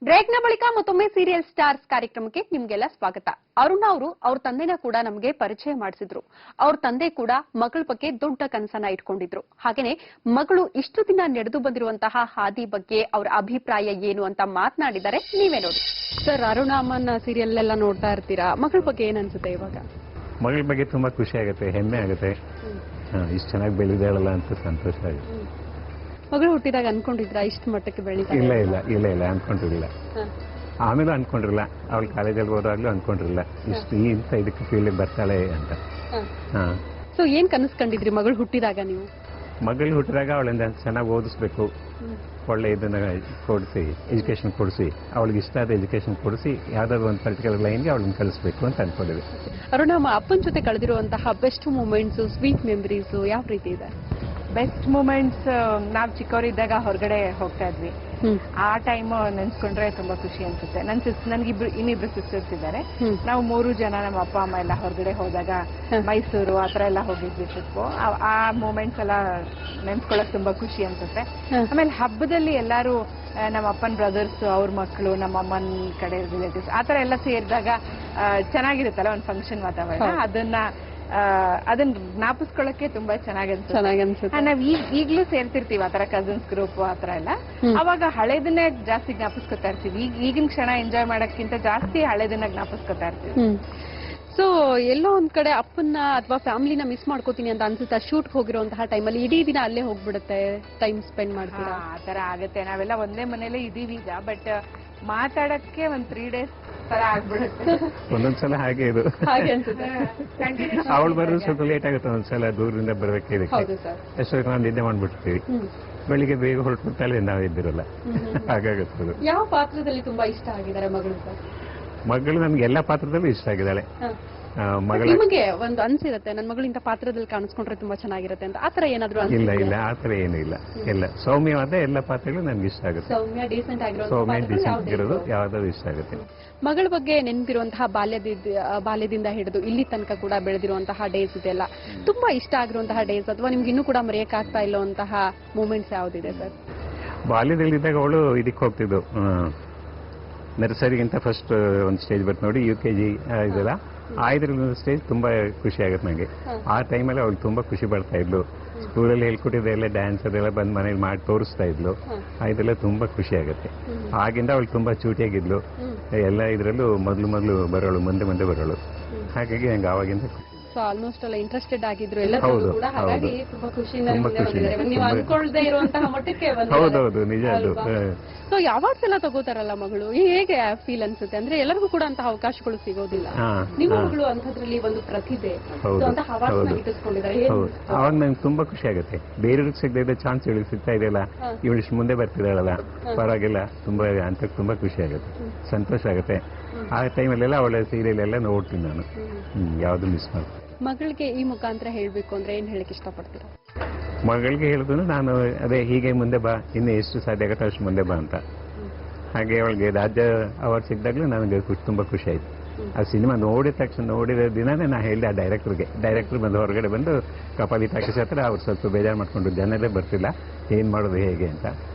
ಬ್ರೇಕ್ನ ಬಳಿಕ ಮತ್ತೊಮ್ಮೆ serial stars ಕಾರ್ಯಕ್ರಮಕ್ಕೆ ನಿಮ್ಗೆಲ್ಲ ಸ್ವಾಗತ. ಅರುಣ ಅವರು ಅವ್ರ ತಂದೆನ ಕೂಡ ನಮಗೆ ಪರಿಚಯ ಮಾಡಿಸಿದ್ರು. ಅವ್ರ ತಂದೆ ಕೂಡ ಮಗಳ ಬಗ್ಗೆ ದೊಡ್ಡ ಕನಸನ್ನ ಇಟ್ಕೊಂಡಿದ್ರು. ಹಾಗೇನೆ ಮಗಳು ಇಷ್ಟು ದಿನ ನಡೆದು ಬಂದಿರುವಂತಹ ಹಾದಿ ಬಗ್ಗೆ ಅವ್ರ ಅಭಿಪ್ರಾಯ ಏನು ಅಂತ ಮಾತನಾಡಿದ್ದಾರೆ. ನೀವೇ ನೋಡಿ ಸರ್. ಅರುಣ ಅಮ್ಮನ ಸೀರಿಯಲ್ ಎಲ್ಲ ನೋಡ್ತಾ ಇರ್ತೀರಾ, ಮಗಳ ಬಗ್ಗೆ ಏನ್ ಅನ್ಸುತ್ತೆ ಇವಾಗ? ಮಗಳ ಬಗ್ಗೆ ತುಂಬಾ ಖುಷಿ ಆಗುತ್ತೆ, ಹೆಮ್ಮೆ ಆಗುತ್ತೆ. ಇಷ್ಟು ಚೆನ್ನಾಗಿ ಬೆಳೆದಾಳಲ್ಲ ಅಂತ ಸಂತೋಷ ಆಗುತ್ತೆ. ಮಗಳು ಹುಟ್ಟಿದಾಗ ಅನ್ಕೊಂಡಿದ್ರ ಇಷ್ಟು ಮಟ್ಟಕ್ಕೆ ಬೆಳೀತಾ? ಇಲ್ಲ ಇಲ್ಲ ಇಲ್ಲ ಇಲ್ಲ ಅನ್ಕೊಂಡಿರ್ಲಿಲ್ಲ. ಆಮೇಲೆ ಅನ್ಕೊಂಡಿರಲ್ಲ, ಅವಳು ಕಾಲೇಜಲ್ಲಿ ಹೋದಾಗ್ಲೂ ಅನ್ಕೊಂಡಿರಲಿಲ್ಲ ಇಷ್ಟು ಇಂತ ಇದಕ್ಕೆ ಫೀಲ್ಡ್ ಬರ್ತಾಳೆ ಅಂತ. ಸೊ ಏನ್ ಕನಸ್ಕೊಂಡಿದ್ರಿ ಮಗಳು ಹುಟ್ಟಿದಾಗ ನೀವು? ಮಗಳು ಹುಟ್ಟಿದಾಗ ಅವಳಿಂದ ಚೆನ್ನಾಗಿ ಓದಿಸ್ಬೇಕು, ಒಳ್ಳೆ ಇದನ್ನ ಕೊಡಿಸಿ, ಎಜುಕೇಶನ್ ಕೊಡಿಸಿ, ಅವಳಿಗೆ ಇಷ್ಟ ಆದ ಎಜುಕೇಶನ್ ಕೊಡಿಸಿ ಯಾವ್ದಾದ್ರು ಒಂದು ಪರ್ಟಿಕ್ಯುಲರ್ ಲೈನ್ಗೆ ಅವಳನ್ನ ಕಳಿಸ್ಬೇಕು ಅಂತ ಅನ್ಕೊಂಡಿದ್ವಿ. ಅರುಣಮ್ಮ ಅಪ್ಪನ ಜೊತೆ ಕಳೆದಿರುವಂತಹ ಬೆಸ್ಟ್ ಮೂಮೆಂಟ್ಸ್, ಸ್ವೀಟ್ ಮೆಮರೀಸ್ ಯಾವ ರೀತಿ ಇದೆ? ಬೆಸ್ಟ್ ಮೂಮೆಂಟ್ಸ್, ನಾವ್ ಚಿಕ್ಕವರಿದ್ದಾಗ ಹೊರಗಡೆ ಹೋಗ್ತಾ ಇದ್ವಿ. ಆ ಟೈಮ್ ನೆನ್ಸ್ಕೊಂಡ್ರೆ ತುಂಬಾ ಖುಷಿ ಅನ್ಸುತ್ತೆ. ನನ್ಗಿಬ್ರು ಇನ್ನಿಬ್ರು ಸಿಸ್ಟರ್ಸ್ ಇದ್ದಾರೆ. ನಾವು 3 ಜನ ನಮ್ಮ ಅಪ್ಪ ಅಮ್ಮ ಎಲ್ಲ ಹೊರಗಡೆ ಹೋದಾಗ ಮೈಸೂರು ಆತರ ಎಲ್ಲ ಹೋಗಿದ್ವಿ ಟ್ರಿಪ್. ಆ ಮೂಮೆಂಟ್ಸ್ ಎಲ್ಲ ನೆನ್ಸ್ಕೊಳಕ್ ತುಂಬಾ ಖುಷಿ ಅನ್ಸುತ್ತೆ. ಆಮೇಲೆ ಹಬ್ಬದಲ್ಲಿ ಎಲ್ಲಾರು ನಮ್ಮ ಅಪ್ಪನ ಬ್ರದರ್ಸ್, ಅವ್ರ ಮಕ್ಕಳು, ನಮ್ಮ ಅಮ್ಮನ ಕಡೆ ರಿಲೇಟಿವ್ಸ್ ಆತರ ಎಲ್ಲ ಸೇರಿದಾಗ ಚೆನ್ನಾಗಿರುತ್ತಲ್ಲ ಒಂದು ಫಂಕ್ಷನ್ ವಾತಾವರಣ. ಅದನ್ನ ಜ್ಞಾಪಿಸ್ಕೊಳ್ಳಕ್ಕೆ ತುಂಬಾ ಚೆನ್ನಾಗಿ ಅನ್ಸುತ್ತೆ. ನಾವ್ ಈಗ್ಲೂ ಸೇರ್ತಿರ್ತೀವಿ ಆತರ ಕಸಿನ್ಸ್ ಗ್ರೂಪ್ ಆತರ ಎಲ್ಲ. ಅವಾಗ ಹಳೇದನ್ನೇ ಜಾಸ್ತಿ ಜ್ಞಾಪಿಸ್ಕೊತಾ ಇರ್ತೀವಿ. ಈಗಿನ ಕ್ಷಣ ಎಂಜಾಯ್ ಮಾಡಕ್ಕಿಂತ ಜಾಸ್ತಿ ಹಳೇದನ್ನ ಜ್ಞಾಪಿಸ್ಕೊತಾ ಇರ್ತೀವಿ. ಸೊ ಎಲ್ಲೋ ಒಂದ್ ಕಡೆ ಅಪ್ಪನ್ನ ಅಥವಾ ಫ್ಯಾಮಿಲಿನ ಮಿಸ್ ಮಾಡ್ಕೋತೀನಿ ಅಂತ ಅನ್ಸುತ್ತಾ? ಶೂಟ್ ಹೋಗಿರುವಂತಹ ಟೈಮಲ್ಲಿ ಇಡೀ ದಿನ ಅಲ್ಲೇ ಹೋಗ್ಬಿಡುತ್ತೆ, ಟೈಮ್ ಸ್ಪೆಂಡ್ ಮಾಡ್ತೀರಾ? ಆತರ ಆಗುತ್ತೆ. ನಾವೆಲ್ಲ ಒಂದೇ ಮನೇಲೆ ಇದೀವಿ ಈಗ, ಬಟ್ ಮಾತಾಡಕ್ಕೆ ಒಂದ್ 3 days ತರ ಆಗ್ಬಿಡುತ್ತೆ. ಒಂದೊಂದ್ಸಲ ಹಾಗೆ ಇದು ಅವಳು ಬರೋದು ಸ್ವಲ್ಪ ಲೇಟ್ ಆಗುತ್ತೆ. ಒಂದ್ಸಲ ದೂರದಿಂದ ಬರ್ಬೇಕಿದೆ, ಎಷ್ಟೊತ್ತಿಗೆ ನಾವು ನಿದ್ದೆ ಮಾಡ್ಬಿಡ್ತೀವಿ. ಬೆಳಿಗ್ಗೆ ಬೇಗ ಹೊರಟ್ಬಿಡ್ತಾಳೆ, ನಾವಿದ್ದಿರಲ್ಲ, ಹಾಗಾಗುತ್ತೆ. ಯಾವ ಪಾತ್ರದಲ್ಲಿ ತುಂಬಾ ಇಷ್ಟ ಆಗಿದ್ದಾರೆ ಮಗಳು? ಮಗಳು ನಮ್ಗೆ ಎಲ್ಲಾ ಪಾತ್ರದಲ್ಲೂ ಇಷ್ಟ ಆಗಿದ್ದಾಳೆ. ನಿಮಗೆ ಒಂದು ಅನ್ಸಿರುತ್ತೆ ನನ್ನ ಮಗಳು ಇಂಥ ಪಾತ್ರದಲ್ಲಿ ಕಾಣಿಸ್ಕೊಂಡ್ರೆ ತುಂಬಾ ಚೆನ್ನಾಗಿರುತ್ತೆ ಅಂತ, ಆತರ ಏನಾದ್ರು? ಇಲ್ಲ ಇಲ್ಲ, ಆತರ ಏನೂ ಇಲ್ಲ. ಎಲ್ಲ ಸೌಮ್ಯವಾದ ಎಲ್ಲ ಪಾತ್ರಗಳು ನನ್ಗೆ ಇಷ್ಟ ಆಗುತ್ತೆ. ಸೌಮ್ಯ ಡೀಸೆಂಟ್ ಆಗಿರೋದು ಯಾವ್ದಾದ್ರು ಇಷ್ಟ ಆಗುತ್ತೆ. ಮಗಳ ಬಗ್ಗೆ ನೆನಪಿರುವಂತಹ ಬಾಲ್ಯದಿಂದ ಹಿಡಿದು ಇಲ್ಲಿ ತನಕ ಕೂಡ ಬೆಳೆದಿರುವಂತಹ ಡೇಸ್ ಇದೆಲ್ಲ ತುಂಬಾ ಇಷ್ಟ ಆಗಿರುವಂತಹ ಡೇಸ್, ಅಥವಾ ನಿಮ್ಗೆ ಇನ್ನೂ ಕೂಡ ಮರೆಯಕ್ ಆಗ್ತಾ ಇಲ್ಲವಂತಹ ಮೂಮೆಂಟ್ಸ್ ಯಾವ್ದಿದೆ ಸರ್? ಬಾಲ್ಯದಲ್ಲಿದ್ದಾಗ ಅವಳು ಇದಕ್ಕೆ ಹೋಗ್ತಿದ್ದು, ನರ್ಸರಿಗಿಂತ ಫಸ್ಟ್ ಒಂದು ಸ್ಟೇಜ್ ಬರ್ತದೆ ನೋಡಿ, UKG ಇದೆಲ್ಲ, ಇದ್ರಲ್ಲಿ ಸ್ಟೇಜ್ ತುಂಬಾ ಖುಷಿ ಆಗುತ್ತೆ ನಂಗೆ. ಆ ಟೈಮಲ್ಲಿ ಅವಳು ತುಂಬಾ ಖುಷಿ ಪಡ್ತಾ ಇದ್ಲು. ಸ್ಕೂಲಲ್ಲಿ ಹೇಳ್ಕೊಟ್ಟಿದ್ದೆಲ್ಲ ಡ್ಯಾನ್ಸ್ ಅದೆಲ್ಲ ಬಂದು ಮನೇಲಿ ಮಾಡಿ ತೋರಿಸ್ತಾ ಇದ್ಲು. ಇದೆಲ್ಲ ತುಂಬಾ ಖುಷಿ ಆಗುತ್ತೆ. ಆಗಿಂದ ಅವಳು ತುಂಬಾ ಚೂಟಿಯಾಗಿದ್ಲು. ಎಲ್ಲ ಇದ್ರಲ್ಲೂ ಮೊದಲು ಬರೋಳು, ಮುಂದೆ ಬರೋಳು. ಹಾಗಾಗಿ ನಂಗೆ ಆವಾಗಿಂದ ಆಲ್ಮೋಸ್ಟ್ ಎಲ್ಲ ಇಂಟ್ರೆಸ್ಟೆಡ್ ಆಗಿದ್ರು ಎಲ್ಲರೂ ಕೂಡ. ಹಾಗಾಗಿ ತುಂಬಾ ಖುಷಿಯಿಂದ ನೀವು ಅನ್ಕೊಳ್ದೇ ಇರುವಂತಹ ಮಟ್ಟಕ್ಕೆ ಹೌದೌದು, ನಿಜ ಅದು. ಸೊ ಅವಾರ್ಡ್ಸ್ ಎಲ್ಲ ತಗೋತಾರಲ್ಲ ಮಗಳು, ಹೇಗೆ ಫೀಲ್ ಅನ್ಸುತ್ತೆ? ಅಂದ್ರೆ ಎಲ್ಲರಿಗೂ ಕೂಡ ಅಂತ ಅವಕಾಶಗಳು ಸಿಗೋದಿಲ್ಲ. ನಿಮ್ಮ ಮಗಳು ಅಂಥದ್ರಲ್ಲಿ ಒಂದು ಪ್ರತಿಭೆ, ಅವಾಗ ನಂಗೆ ತುಂಬಾ ಖುಷಿ ಆಗುತ್ತೆ. ಬೇರೆಯವ್ರಿಗೆ ಸಿಗದೆ ಚಾನ್ಸ್ ಇವಳಿಗೆ ಸಿಗ್ತಾ ಇದೆಯಲ್ಲ, ಇವಳಿಷ್ಟು ಮುಂದೆ ಬರ್ತಿದ್ದಾಳಲ್ಲ, ಪರವಾಗಿಲ್ಲ, ತುಂಬಾ ಅಂತ ತುಂಬಾ ಖುಷಿ ಆಗುತ್ತೆ, ಸಂತೋಷ ಆಗುತ್ತೆ. ಆ ಟೈಮಲ್ಲೆಲ್ಲ ಅವಳ ಸೀರಿಯಲ್ ಎಲ್ಲ ನೋಡ್ತೀನಿ ನಾನು, ಯಾವ್ದು ಮಿಸ್ ಮಾಡ್ತೀನಿ. ಮಗಳಿಗೆ ಈ ಮುಖಾಂತರ ಹೇಳ್ಬೇಕು ಅಂದ್ರೆ ಏನ್ ಹೇಳಕ್ ಇಷ್ಟಪಡ್ತೀರಾ? ಮಗಳಿಗೆ ಹೇಳಿದ್ರು ನಾನು ಅದೇ, ಹೀಗೆ ಮುಂದೆ ಬಾ, ಇನ್ನು ಎಷ್ಟು ಸಾಧ್ಯ ಆಗುತ್ತೆ ಅಷ್ಟು ಮುಂದೆ ಬಾ ಅಂತ. ಹಾಗೆ ಅವಳಿಗೆ ರಾಜ್ಯ ಅವಾರ್ಡ್ ಸಿಕ್ಕಿದಾಗ್ಲೂ ನನಗೆ ತುಂಬಾ ಖುಷಿ ಆಯ್ತು. ಆ ಸಿನಿಮಾ ನೋಡಿದ ದಿನನೇ ನಾ ಹೇಳಿದೆ ಆ ಡೈರೆಕ್ಟರ್ ಬಂದು ಹೊರಗಡೆ ಬಂದು ಕಪಾಲಿ ಟಾಕೀಸ್ ಹತ್ರ ಅವ್ರು ಸ್ವಲ್ಪ ಬೇಜಾರು ಮಾಡ್ಕೊಂಡು, ಜನರೇ ಬರ್ತಿಲ್ಲ, ಏನ್ ಮಾಡೋದು ಹೇಗೆ ಅಂತ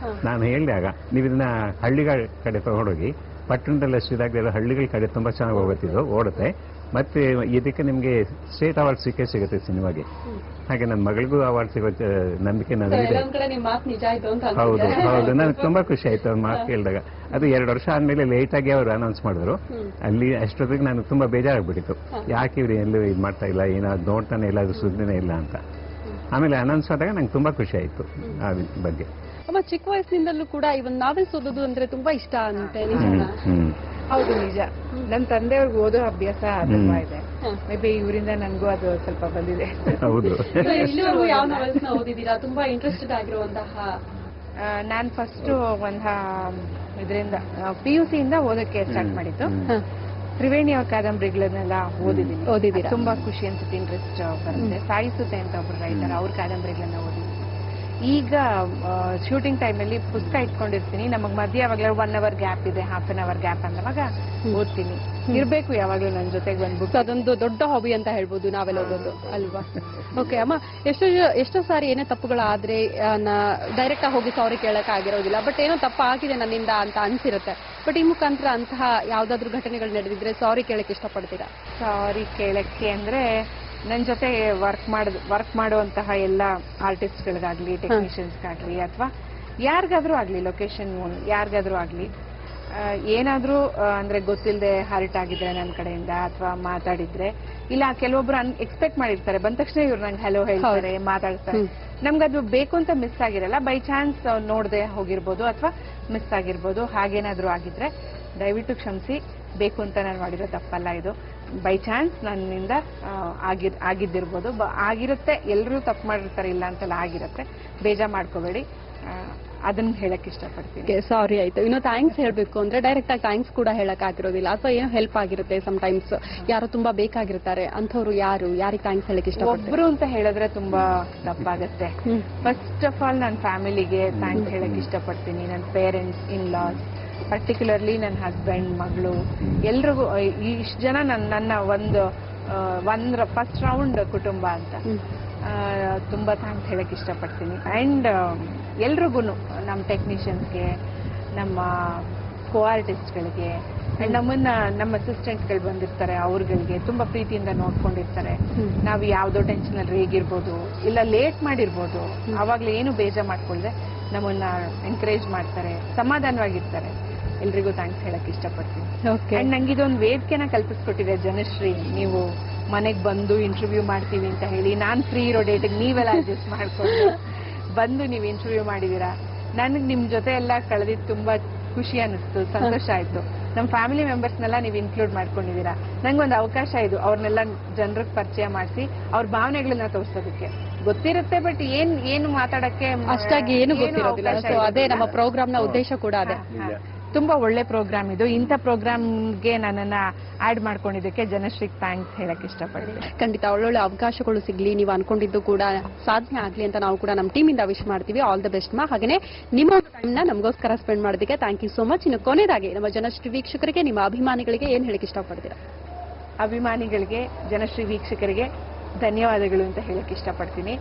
ನಾನು ಹೇಳಿದಾಗ, ನೀವು ಇದನ್ನ ಹಳ್ಳಿಗಳ ಕಡೆ ತಗೊಂಡೋಗಿ, ಪಟ್ಟಣದಲ್ಲಿ ಅಷ್ಟು ಇದಾಗಲಿರೋ ಹಳ್ಳಿಗಳ ಕಡೆ ತುಂಬಾ ಚೆನ್ನಾಗಿ ಓಡುತ್ತೆ, ಮತ್ತೆ ಇದಕ್ಕೆ ನಿಮ್ಗೆ ಸ್ಟೇಟ್ ಅವಾರ್ಡ್ ಸಿಗುತ್ತೆ ಸಿನಿಮಾಗೆ. ಹಾಗೆ ನನ್ನ ಮಗಳಿಗೂ ಅವಾರ್ಡ್ ಸಿಗೋ ನಂಬಿಕೆ ನನಗಿದೆ. ಹೌದು, ನನಗೆ ತುಂಬಾ ಖುಷಿ ಆಯ್ತು ಅವ್ರ ಮಾತು ಕೇಳಿದಾಗ. ಅದು 2 ವರ್ಷ ಆದ್ಮೇಲೆ ಲೇಟ್ ಆಗಿ ಅವ್ರು ಅನೌನ್ಸ್ ಮಾಡಿದ್ರು. ಅಲ್ಲಿ ಅಷ್ಟೊತ್ತಿಗೆ ನನಗೆ ತುಂಬಾ ಬೇಜಾರಾಗ್ಬಿಟ್ಟಿತ್ತು, ಯಾಕೆ ಇವ್ರು ಎಲ್ಲೂ ಇದು ಮಾಡ್ತಾ ಇಲ್ಲ, ಏನಾದ್ರು ನೋಡ್ತಾನೆ ಇಲ್ಲ, ಅದು ಸುದ್ದಿನೇ ಇಲ್ಲ ಅಂತ. ಆಮೇಲೆ ಅನೌನ್ಸ್ ಆದಾಗ ನಂಗೆ ತುಂಬಾ ಖುಷಿ ಆಯ್ತು ಆ ಬಗ್ಗೆ. ಚಿಕ್ಕ ವಯಸ್ಸಿನಿಂದಲೂ ಕೂಡ ಇವನ್ ನಾವೆಲ್ಸ್ ಓದೋದು ಅಂದ್ರೆ ತುಂಬಾ ಇಷ್ಟ ಅಂತೆ? ಹೌದು, ನಿಜ. ನನ್ನ ತಂದೆಯವ್ರಿಗೆ ಓದೋ ಅಭ್ಯಾಸ ತುಂಬಾ ಇದೆ. ಮೇ ಬಿ ಇವರಿಂದ ನನಗೂ ಅದು ಸ್ವಲ್ಪ ಬಂದಿದೆ. ಹೌದು. ಯಾವ ನಾವೆಲ್ಸ್ ಓದಿದೀರಾ ತುಂಬಾ ಇಂಟ್ರೆಸ್ಟೆಡ್ ಆಗಿರುವಂತಹ? ನಾನ್ ಫಸ್ಟ್ ಇದರಿಂದ PUC ಇಂದ ಓದಕ್ಕೆ ಸ್ಟಾರ್ಟ್ ಮಾಡಿದ್ದು. ತ್ರಿವೇಣಿ ಅವ್ರ ಕಾದಂಬರಿಗಳನ್ನೆಲ್ಲ ಓದಿದ್ದೀನಿ. ತುಂಬಾ ಖುಷಿ ಅನ್ಸುತ್ತೆ, ಇಂಟ್ರೆಸ್ಟ್ ಬರುತ್ತೆ. ಸಾಯಿಸುತ್ತೆ ಅಂತ ಒಬ್ರು ರೈಟರ್, ಅವ್ರ ಕಾದಂಬರಿಗಳನ್ನ ಓದಿದ್ದೀನಿ. ಈಗ ಶೂಟಿಂಗ್ ಟೈಮಲ್ಲಿ ಪುಸ್ತಕ ಇಟ್ಕೊಂಡಿರ್ತೀನಿ. ನಮಗ್ ಮಧ್ಯೆ ಯಾವಾಗಲೂ 1 hour ಗ್ಯಾಪ್ ಇದೆ, half an hour ಗ್ಯಾಪ್ ಅಂದವಾಗ ಓದ್ತೀನಿ. ಇರ್ಬೇಕು ಯಾವಾಗ್ಲೂ ನನ್ನ ಜೊತೆಗೆ ಬಂದ್ಬಿಟ್ಟು. ಅದೊಂದು ದೊಡ್ಡ ಹಾಬಿ ಅಂತ ಹೇಳ್ಬೋದು ನಾವೆಲ್ಲ ಓದೋದು ಅಲ್ವಾ? ಓಕೆ ಅಮ್ಮ, ಎಷ್ಟೋ ಸಾರಿ ಏನೇ ತಪ್ಪುಗಳಾದ್ರೆ ಡೈರೆಕ್ಟ್ ಆಗಿ ಹೋಗಿ ಸಾರಿ ಕೇಳಕ್ ಆಗಿರೋದಿಲ್ಲ, ಬಟ್ ಏನೋ ತಪ್ಪಾಗಿದೆ ನನ್ನಿಂದ ಅಂತ ಅನ್ಸಿರುತ್ತೆ. ಬಟ್ ಈ ಮುಖಾಂತರ ಅಂತಹ ಯಾವ್ದಾದ್ರು ಘಟನೆಗಳು ನಡೆದಿದ್ರೆ ಸಾರಿ ಕೇಳಕ್ ಇಷ್ಟಪಡ್ತೀರಾ? ಸಾರಿ ಕೇಳಕ್ಕೆ ಅಂದ್ರೆ ನನ್ನ ಜೊತೆ ವರ್ಕ್ ಮಾಡುವಂತಹ ಎಲ್ಲ ಆರ್ಟಿಸ್ಟ್ಗಳಿಗಾಗ್ಲಿ, ಟೆಕ್ನಿಷಿಯನ್ಸ್ಗಾಗ್ಲಿ, ಅಥವಾ ಯಾರಿಗಾದ್ರೂ ಆಗ್ಲಿ, ಲೊಕೇಶನ್ ಯಾರಿಗಾದ್ರೂ ಆಗ್ಲಿ, ಏನಾದ್ರೂ ಅಂದ್ರೆ ಗೊತ್ತಿಲ್ಲದೆ ಹರ್ಟ್ ಆಗಿದ್ರೆ ನನ್ನ ಕಡೆಯಿಂದ ಅಥವಾ ಮಾತಾಡಿದ್ರೆ, ಇಲ್ಲ ಕೆಲವೊಬ್ರು ಎಕ್ಸ್ಪೆಕ್ಟ್ ಮಾಡಿರ್ತಾರೆ, ಬಂದ ತಕ್ಷಣ ಇವ್ರು ನಂಗೆ ಹಲೋ ಹೇಳ್ತಾರೆ, ಮಾತಾಡ್ತಾರೆ. ನಮ್ಗದು ಬೇಕು ಅಂತ ಮಿಸ್ ಆಗಿರಲ್ಲ, ಬೈ ಚಾನ್ಸ್ ನೋಡದೆ ಹೋಗಿರ್ಬೋದು ಅಥವಾ ಮಿಸ್ ಆಗಿರ್ಬೋದು. ಹಾಗೇನಾದ್ರೂ ಆಗಿದ್ರೆ ದಯವಿಟ್ಟು ಕ್ಷಮಿಸಿ. ಬೇಕು ಅಂತ ನಾನು ಮಾಡಿರೋ ತಪ್ಪಲ್ಲ ಇದು. ಬೈ ಚಾನ್ಸ್ ನನ್ನಿಂದ ಆಗಿದ್ದಿರ್ಬೋದು, ಆಗಿರುತ್ತೆ. ಎಲ್ಲರೂ ತಪ್ಪು ಮಾಡಿರ್ತಾರೆ, ಇಲ್ಲ ಅಂತೆಲ್ಲ ಆಗಿರುತ್ತೆ. ಬೇಜಾರು ಮಾಡ್ಕೋಬೇಡಿ, ಅದನ್ನ ಹೇಳಕ್ ಇಷ್ಟಪಡ್ತೀನಿ. ಸಾರಿ ಆಯ್ತು. ಇನ್ನು ಥ್ಯಾಂಕ್ಸ್ ಹೇಳ್ಬೇಕು ಅಂದ್ರೆ ಡೈರೆಕ್ಟ್ ಆಗಿ ಥ್ಯಾಂಕ್ಸ್ ಕೂಡ ಹೇಳಕ್ ಆಗಿರೋದಿಲ್ಲ, ಅಥವಾ ಏನೋ ಹೆಲ್ಪ್ ಆಗಿರುತ್ತೆ. ಸಮ್ಟೈಮ್ಸ್ ಯಾರು ತುಂಬಾ ಬೇಕಾಗಿರ್ತಾರೆ, ಅಂಥವ್ರು ಯಾರಿಗೆ ಥ್ಯಾಂಕ್ಸ್ ಹೇಳಕ್ ಇಷ್ಟಪಡ್ತೀನಿ? ಒಬ್ರು ಅಂತ ಹೇಳಿದ್ರೆ ತುಂಬಾ ತಪ್ಪಾಗತ್ತೆ. ಫಸ್ಟ್ ಆಫ್ ಆಲ್ ನನ್ನ ಫ್ಯಾಮಿಲಿಗೆ ಥ್ಯಾಂಕ್ಸ್ ಹೇಳಕ್ ಇಷ್ಟಪಡ್ತೀನಿ. ನನ್ನ ಪೇರೆಂಟ್ಸ್, ಇನ್ ಲಾಸ್, ಪರ್ಟಿಕ್ಯುಲರ್ಲಿ ನನ್ನ ಹಸ್ಬೆಂಡ್, ಮಗಳು, ಎಲ್ರಿಗೂ. ಇಷ್ಟು ಜನ ನನ್ನ ಒಂದು ಫಸ್ಟ್ ರೌಂಡ್ ಕುಟುಂಬ ಅಂತ ತುಂಬಾ ಥ್ಯಾಂಕ್ಸ್ ಹೇಳಕ್ ಇಷ್ಟಪಡ್ತೀನಿ. ಅಂಡ್ ಎಲ್ರಿಗೂ, ನಮ್ಮ ಟೆಕ್ನಿಷಿಯನ್ಸ್ಗೆ, ನಮ್ಮ ಕೋ ಆರ್ಟಿಸ್ಟ್ಗಳಿಗೆ, ಅಂಡ್ ನಮ್ಮ ಅಸಿಸ್ಟೆಂಟ್ಗಳು ಬಂದಿರ್ತಾರೆ, ಅವ್ರಗಳಿಗೆ ತುಂಬಾ ಪ್ರೀತಿಯಿಂದ ನೋಡ್ಕೊಂಡಿರ್ತಾರೆ. ನಾವು ಯಾವ್ದೋ ಟೆನ್ಷನ್ ಅಲ್ಲಿ ರೇಗಿರ್ಬೋದು, ಇಲ್ಲ ಲೇಟ್ ಮಾಡಿರ್ಬೋದು, ಅವಾಗ್ಲೇ ಏನು ಬೇಜಾರು ಮಾಡ್ಕೊಳ್ದೆ ನಮ್ಮನ್ನ ಎಂಕರೇಜ್ ಮಾಡ್ತಾರೆ, ಸಮಾಧಾನವಾಗಿರ್ತಾರೆ. ಎಲ್ರಿಗೂ ಥ್ಯಾಂಕ್ಸ್ ಹೇಳಕ್ ಇಷ್ಟಪಡ್ತೀನಿ. ಅಂಡ್ ನಂಗೆ ಇದೊಂದು ವೇದಿಕೆನ ಕಲ್ಪಿಸ್ಕೊಟ್ಟಿದೆ ಜನಶ್ರೀ. ನೀವು ಮನೆಗ್ ಬಂದು ಇಂಟರ್ವ್ಯೂ ಮಾಡ್ತೀವಿ ಅಂತ ಹೇಳಿ, ನಾನ್ ಫ್ರೀ ಇರೋ ಡೇಟಿಗೆ ನೀವೆಲ್ಲ ಅಡ್ಜಸ್ಟ್ ಮಾಡ್ಕೊಂಡು ಬಂದು ನೀವು ಇಂಟರ್ವ್ಯೂ ಮಾಡಿದೀರಾ. ನನಗೆ ನಿಮ್ ಜೊತೆ ಎಲ್ಲ ಕಳೆದಿದ್ದು ತುಂಬಾ ಖುಷಿ ಅನಿಸ್ತು, ಸಂತೋಷ ಆಯ್ತು. ನಮ್ಮ ಫ್ಯಾಮಿಲಿ ಮೆಂಬರ್ಸ್ನೆಲ್ಲ ನೀವು ಇನ್ಕ್ಲೂಡ್ ಮಾಡ್ಕೊಂಡಿದೀರಾ. ನಂಗೊಂದು ಅವಕಾಶ ಇದು, ಅವ್ರನ್ನೆಲ್ಲ ಜನರಿಗೆ ಪರಿಚಯ ಮಾಡಿಸಿ ಅವ್ರ ಭಾವನೆಗಳನ್ನ ತೋರ್ಸೋದಕ್ಕೆ. ಗೊತ್ತಿರುತ್ತೆ, ಬಟ್ ಏನು ಮಾತಾಡಕ್ಕೆ ಅಷ್ಟಾಗಿ ಏನು ಗೊತ್ತಿರೋದಿಲ್ಲ. ಸೊ ಅದೇ ನಮ್ಮ ಪ್ರೋಗ್ರಾಮ್ ನ ಉದ್ದೇಶ ಕೂಡ ಅದೇ. ತುಂಬಾ ಒಳ್ಳೆ ಪ್ರೋಗ್ರಾಮ್ ಇದು. ಇಂಥ ಪ್ರೋಗ್ರಾಮ್ಗೆ ನನ್ನನ್ನ ಆಡ್ ಮಾಡ್ಕೊಂಡಿದ್ದಕ್ಕೆ ಜನಶ್ರೀಗೆ ಥ್ಯಾಂಕ್ಸ್ ಹೇಳಕ್ ಇಷ್ಟಪಡ್ತೀನಿ. ಖಂಡಿತ ಒಳ್ಳೊಳ್ಳೆ ಅವಕಾಶಗಳು ಸಿಗ್ಲಿ, ನೀವು ಅನ್ಕೊಂಡಿದ್ದು ಕೂಡ ಸಾಧನೆ ಆಗ್ಲಿ ಅಂತ ನಾವು ಕೂಡ ನಮ್ಮ ಟೀಮ್ ಇಂದ ವಿಶ್ ಮಾಡ್ತೀವಿ. ಆಲ್ ದ ಬೆಸ್ಟ್ ಮಾ. ಹಾಗೆ ನಿಮ್ಮ ಟೈಮ್ ನ ನಮಗೋಸ್ಕರ ಸ್ಪೆಂಡ್ ಮಾಡೋದಕ್ಕೆ ಥ್ಯಾಂಕ್ ಯು ಸೋ ಮಚ್. ಇನ್ನು ಕೊನೆಯದಾಗಿ ನಮ್ಮ ಜನಶ್ರೀ ವೀಕ್ಷಕರಿಗೆ, ನಿಮ್ಮ ಅಭಿಮಾನಿಗಳಿಗೆ ಏನ್ ಹೇಳಕ್ ಇಷ್ಟಪಡ್ತೀರಾ? ಅಭಿಮಾನಿಗಳಿಗೆ, ಜನಶ್ರೀ ವೀಕ್ಷಕರಿಗೆ ಧನ್ಯವಾದಗಳು ಅಂತ ಹೇಳಕ್ ಇಷ್ಟಪಡ್ತೀನಿ.